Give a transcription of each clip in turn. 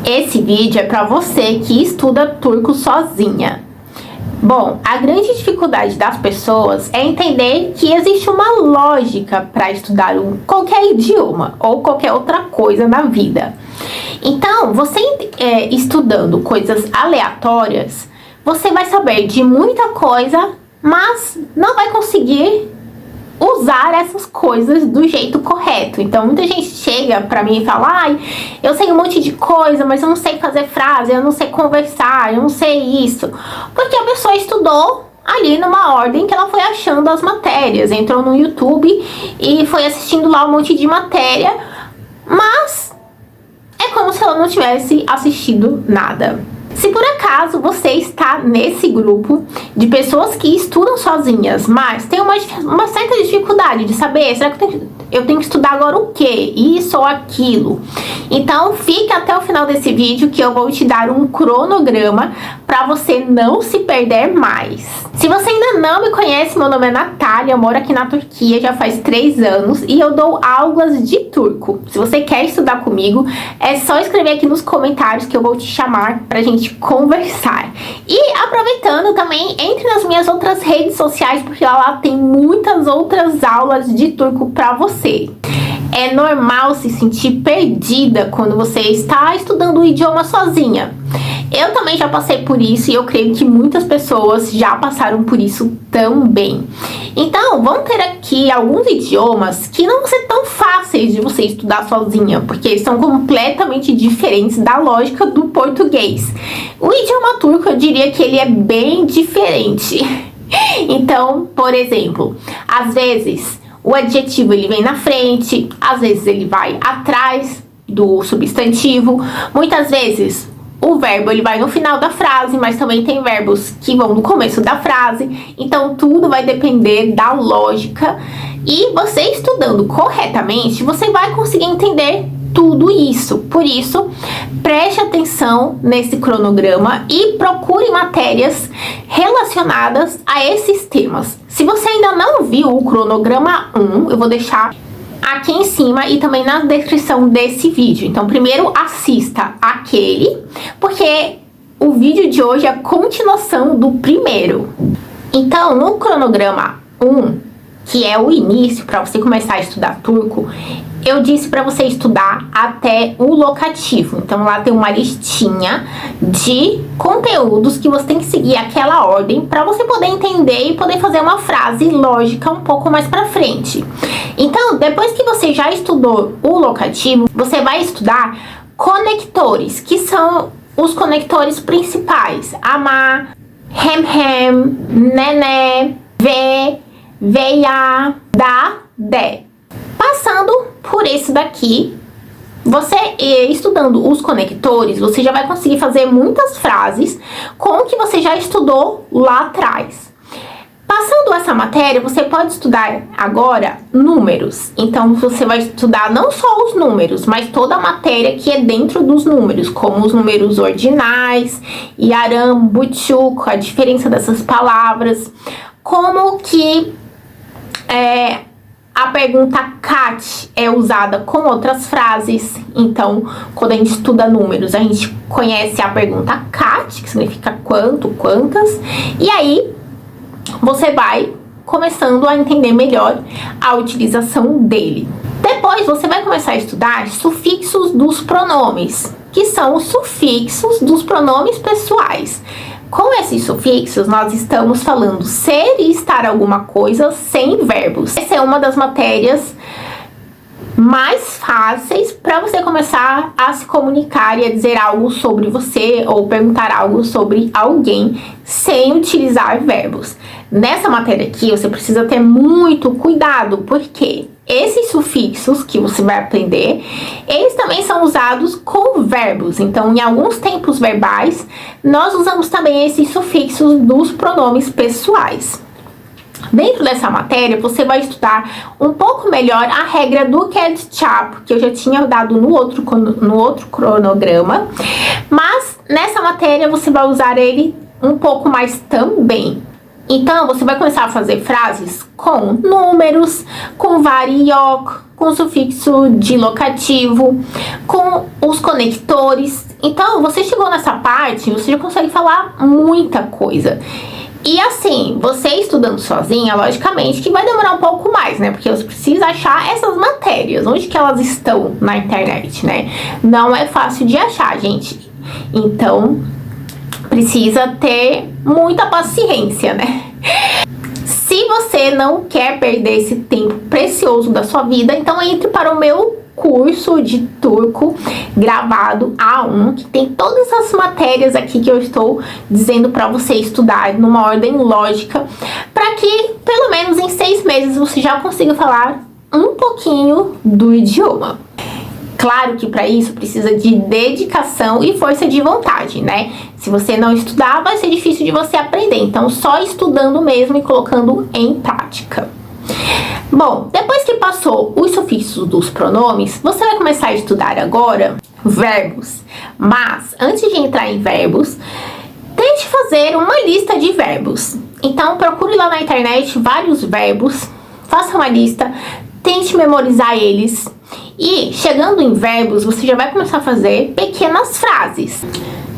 Esse vídeo é para você que estuda turco sozinha. Bom, a grande dificuldade das pessoas é entender que existe uma lógica para estudar qualquer idioma ou qualquer outra coisa na vida. Então, você estudando coisas aleatórias, você vai saber de muita coisa, mas não vai conseguir usar essas coisas do jeito correto. Então muita gente chega pra mim e fala: ai, eu sei um monte de coisa, mas eu não sei fazer frase, eu não sei conversar, eu não sei isso. Porque a pessoa estudou ali numa ordem que ela foi achando as matérias, entrou no YouTube e foi assistindo lá um monte de matéria, mas é como se ela não tivesse assistido nada. Se por acaso você está nesse grupo de pessoas que estudam sozinhas, mas tem uma certa dificuldade de saber, será que eu tenho que estudar agora o quê? Isso ou aquilo? Então fica até o final desse vídeo que eu vou te dar um cronograma para você não se perder mais. Se você ainda não me conhece, meu nome é Natália, eu moro aqui na Turquia já faz 3 anos e eu dou aulas de turco. Se você quer estudar comigo, é só escrever aqui nos comentários que eu vou te chamar pra gente conversar. E aproveitando também, entre nas minhas outras redes sociais, porque lá tem muitas outras aulas de turco pra você. É normal se sentir perdida quando você está estudando o idioma sozinha. Eu também já passei por isso e eu creio que muitas pessoas já passaram por isso também. Então, vamos ter aqui alguns idiomas que não vão ser tão fáceis de você estudar sozinha, porque eles são completamente diferentes da lógica do português. O idioma turco, eu diria que ele é bem diferente. Então, por exemplo, às vezes o adjetivo ele vem na frente, às vezes ele vai atrás do substantivo, muitas vezes o verbo ele vai no final da frase, mas também tem verbos que vão no começo da frase. Então tudo vai depender da lógica. E você estudando corretamente, você vai conseguir entender tudo isso. Por isso, preste atenção nesse cronograma e procure matérias relacionadas a esses temas. Se você ainda não viu o cronograma 1, eu vou deixar aqui em cima e também na descrição desse vídeo. Então primeiro assista aquele, porque o vídeo de hoje é a continuação do primeiro. Então no cronograma 1, que é o início para você começar a estudar turco, eu disse para você estudar até o locativo. Então lá tem uma listinha de conteúdos que você tem que seguir aquela ordem para você poder entender e poder fazer uma frase lógica um pouco mais para frente. Então, depois que você já estudou o locativo, você vai estudar conectores, que são os conectores principais: ama, hem, nene, ve, veia, da, de. Passando por esse daqui, você estudando os conectores, você já vai conseguir fazer muitas frases com o que você já estudou lá atrás. Passando essa matéria, você pode estudar agora números. Então, você vai estudar não só os números, mas toda a matéria que é dentro dos números, como os números ordinais, yaram, buçuk, a diferença dessas palavras, como que a pergunta kat é usada com outras frases. Então, quando a gente estuda números, a gente conhece a pergunta kat, que significa quanto, quantas, e aí você vai começando a entender melhor a utilização dele. Depois você vai começar a estudar sufixos dos pronomes, que são os sufixos dos pronomes pessoais. Com esses sufixos, nós estamos falando ser e estar alguma coisa sem verbos. Essa é uma das matérias mais fáceis para você começar a se comunicar e a dizer algo sobre você ou perguntar algo sobre alguém sem utilizar verbos. Nessa matéria aqui, você precisa ter muito cuidado, porque esses sufixos que você vai aprender, eles também são usados com verbos. Então, em alguns tempos verbais, nós usamos também esses sufixos dos pronomes pessoais. Dentro dessa matéria, você vai estudar um pouco melhor a regra do ketchup, que eu já tinha dado no outro cronograma. Mas, nessa matéria, você vai usar ele um pouco mais também. Então, você vai começar a fazer frases com números, com var e yok, com o sufixo de locativo, com os conectores. Então, você chegou nessa parte, você já consegue falar muita coisa. E assim, você estudando sozinha, logicamente que vai demorar um pouco mais, né? Porque você precisa achar essas matérias, onde que elas estão na internet, né? Não é fácil de achar, gente. Então, precisa ter muita paciência, né? Se você não quer perder esse tempo precioso da sua vida, então entre para o meu curso de turco gravado A1, que tem todas as matérias aqui que eu estou dizendo para você estudar numa ordem lógica, para que pelo menos em 6 meses você já consiga falar um pouquinho do idioma. Claro que para isso precisa de dedicação e força de vontade, né? Se você não estudar, vai ser difícil de você aprender. Então, só estudando mesmo e colocando em prática. Bom, depois que passou os sufixos dos pronomes, você vai começar a estudar agora verbos. Mas, antes de entrar em verbos, tente fazer uma lista de verbos. Então, procure lá na internet vários verbos, faça uma lista, tente memorizar eles. E, chegando em verbos, você já vai começar a fazer pequenas frases.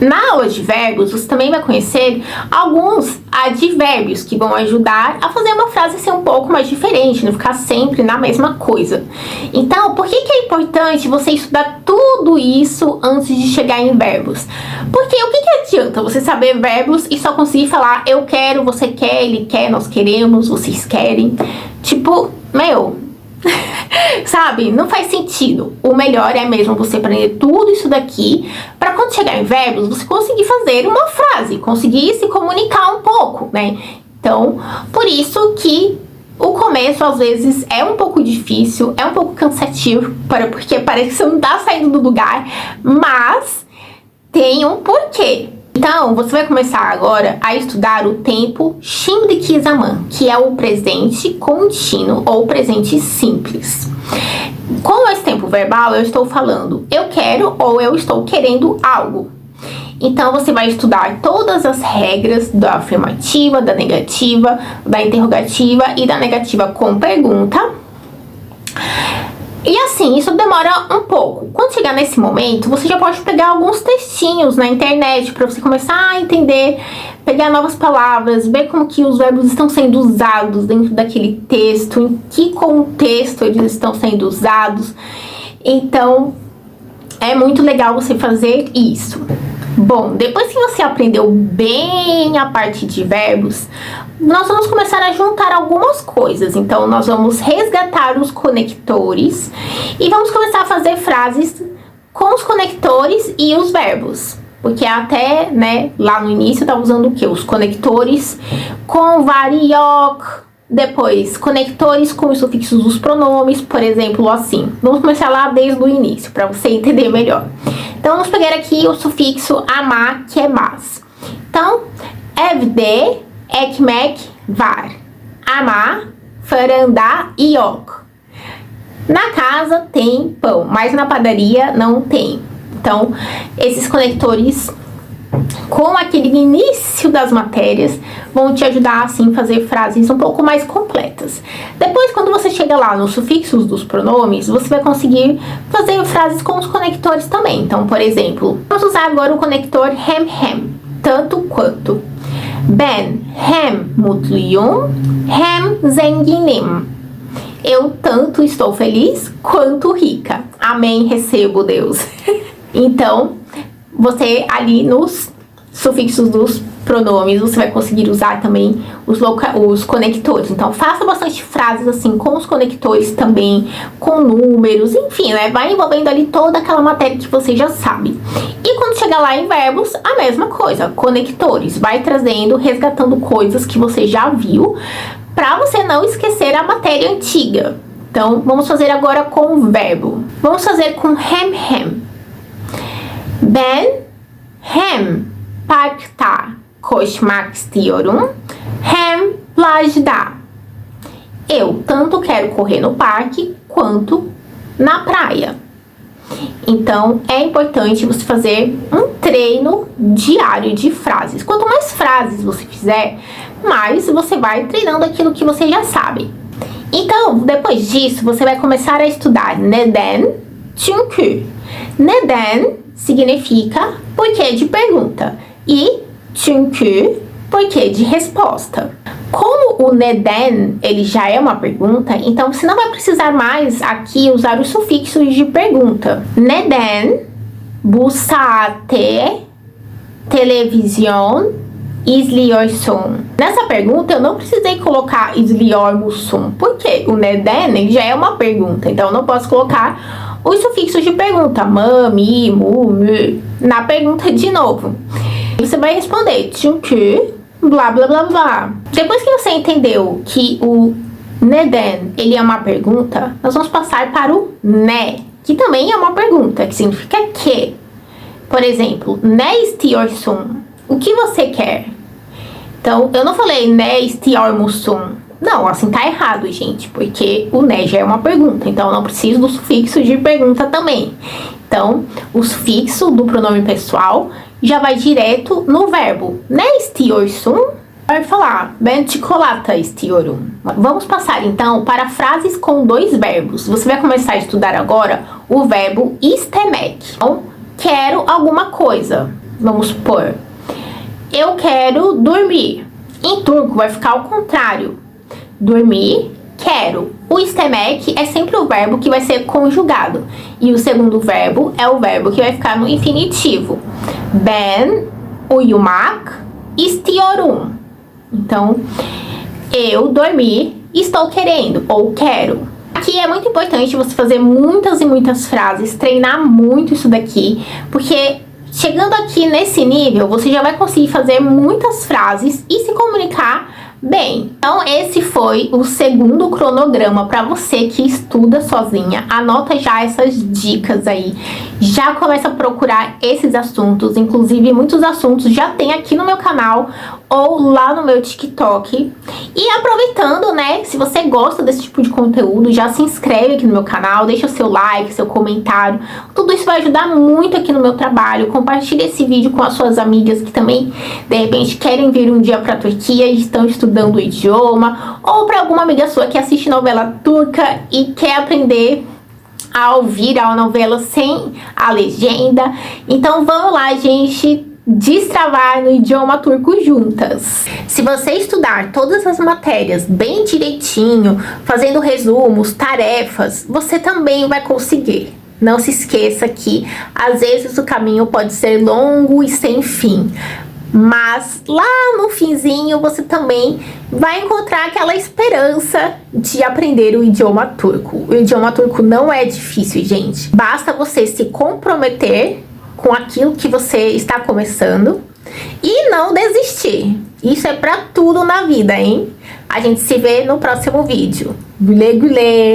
Na aula de verbos, você também vai conhecer alguns advérbios que vão ajudar a fazer uma frase ser um pouco mais diferente, não ficar sempre na mesma coisa. Então, por que é importante você estudar tudo isso antes de chegar em verbos? Porque o que adianta você saber verbos e só conseguir falar eu quero, você quer, ele quer, nós queremos, vocês querem? Tipo, sabe? Não faz sentido. O melhor é mesmo você aprender tudo isso daqui para quando chegar em verbos, você conseguir fazer uma frase, conseguir se comunicar um pouco, né? Então, por isso que o começo às vezes é um pouco difícil, é um pouco cansativo, porque parece que você não tá saindo do lugar, mas tem um porquê. Então, você vai começar agora a estudar o tempo şimdiki zaman, que é o presente contínuo ou presente simples. Com esse tempo verbal, eu estou falando eu quero ou eu estou querendo algo. Então, você vai estudar todas as regras da afirmativa, da negativa, da interrogativa e da negativa com pergunta. E assim, isso demora um pouco. Quando chegar nesse momento, você já pode pegar alguns textinhos na internet para você começar a entender, pegar novas palavras, ver como que os verbos estão sendo usados dentro daquele texto, em que contexto eles estão sendo usados. Então, é muito legal você fazer isso. Bom, depois que você aprendeu bem a parte de verbos, nós vamos começar a juntar algumas coisas. Então, nós vamos resgatar os conectores e vamos começar a fazer frases com os conectores e os verbos. Porque até, né, lá no início eu tava usando o quê? Os conectores com variok, depois conectores com os sufixos dos pronomes, por exemplo, assim. Vamos começar lá desde o início, para você entender melhor. Então, vamos pegar aqui o sufixo ama, que é mas. Então, evde, ekmek, var. Ama, faranda, iok. Na casa tem pão, mas na padaria não tem. Então, esses conectores com aquele início das matérias vão te ajudar assim a fazer frases um pouco mais completas. Depois, quando você chega lá nos sufixos dos pronomes, você vai conseguir fazer frases com os conectores também. Então, por exemplo, vamos usar agora o conector hem, tanto quanto. Ben hem mutluyum, hem zenginim. Eu tanto estou feliz quanto rica. Amém, recebo, Deus. Então, você ali nos sufixos dos pronomes, você vai conseguir usar também os conectores. Então, faça bastante frases assim com os conectores também, com números, enfim, né? Vai envolvendo ali toda aquela matéria que você já sabe. E quando chegar lá em verbos, a mesma coisa, conectores. Vai trazendo, resgatando coisas que você já viu, para você não esquecer a matéria antiga. Então, vamos fazer agora com o verbo. Vamos fazer com hem. Ben hem parkta koşmak istiyorum, hem plajda. Eu tanto quero correr no parque quanto na praia. Então, é importante você fazer um treino diário de frases. Quanto mais frases você fizer, mais você vai treinando aquilo que você já sabe. Então, depois disso, você vai começar a estudar neden çünkü. Neden significa porquê de pergunta e çünkü porquê de resposta. Como o neden ele já é uma pergunta, então você não vai precisar mais aqui usar os sufixos de pergunta. Neden bu saatte televizyon izliyorsun? Nessa pergunta eu não precisei colocar izliyor musun, porque o neden ele já é uma pergunta, então eu não posso colocar os sufixos de pergunta, ma, mi, mu, mu, na pergunta de novo. Você vai responder çünkü blá blá blá blá. Depois que você entendeu que o neden ele é uma pergunta, nós vamos passar para o ne, que também é uma pergunta, que significa que. Por exemplo, ne istiyorsun? O que você quer? Então, eu não falei ne istiyor musun? Não, assim tá errado, gente, porque o ne já é uma pergunta, então eu não preciso do sufixo de pergunta também. Então, o sufixo do pronome pessoal já vai direto no verbo. Ne istiyorsun? Vai falar ben çikolata istiyorum. Vamos passar então para frases com dois verbos. Você vai começar a estudar agora o verbo istemek. Então, quero alguma coisa. Vamos supor, eu quero dormir. Em turco vai ficar ao contrário. Dormir, quero. O istemek é sempre o verbo que vai ser conjugado. E o segundo verbo é o verbo que vai ficar no infinitivo. Ben uyumak istiyorum. Então, eu dormir, estou querendo ou quero. Aqui é muito importante você fazer muitas e muitas frases, treinar muito isso daqui, porque chegando aqui nesse nível, você já vai conseguir fazer muitas frases e se comunicar bem. Então, esse foi o segundo cronograma para você que estuda sozinha. Anota já essas dicas aí. Já começa a procurar esses assuntos. Inclusive, muitos assuntos já tem aqui no meu canal ou lá no meu TikTok. E aproveitando, né, se você gosta desse tipo de conteúdo, já se inscreve aqui no meu canal, deixa o seu like, seu comentário. Tudo isso vai ajudar muito aqui no meu trabalho. Compartilhe esse vídeo com as suas amigas que também, de repente, querem vir um dia para a Turquia e estão estudando o idioma, ou para alguma amiga sua que assiste novela turca e quer aprender a ouvir a novela sem a legenda. Então vamos lá, gente, destravar no idioma turco juntas. Se você estudar todas as matérias bem direitinho, fazendo resumos, tarefas, você também vai conseguir. Não se esqueça que às vezes o caminho pode ser longo e sem fim, mas lá no finzinho você também vai encontrar aquela esperança de aprender o idioma turco. O idioma turco não é difícil, gente. Basta você se comprometer com aquilo que você está começando e não desistir. Isso é pra tudo na vida, hein? A gente se vê no próximo vídeo. Güle güle!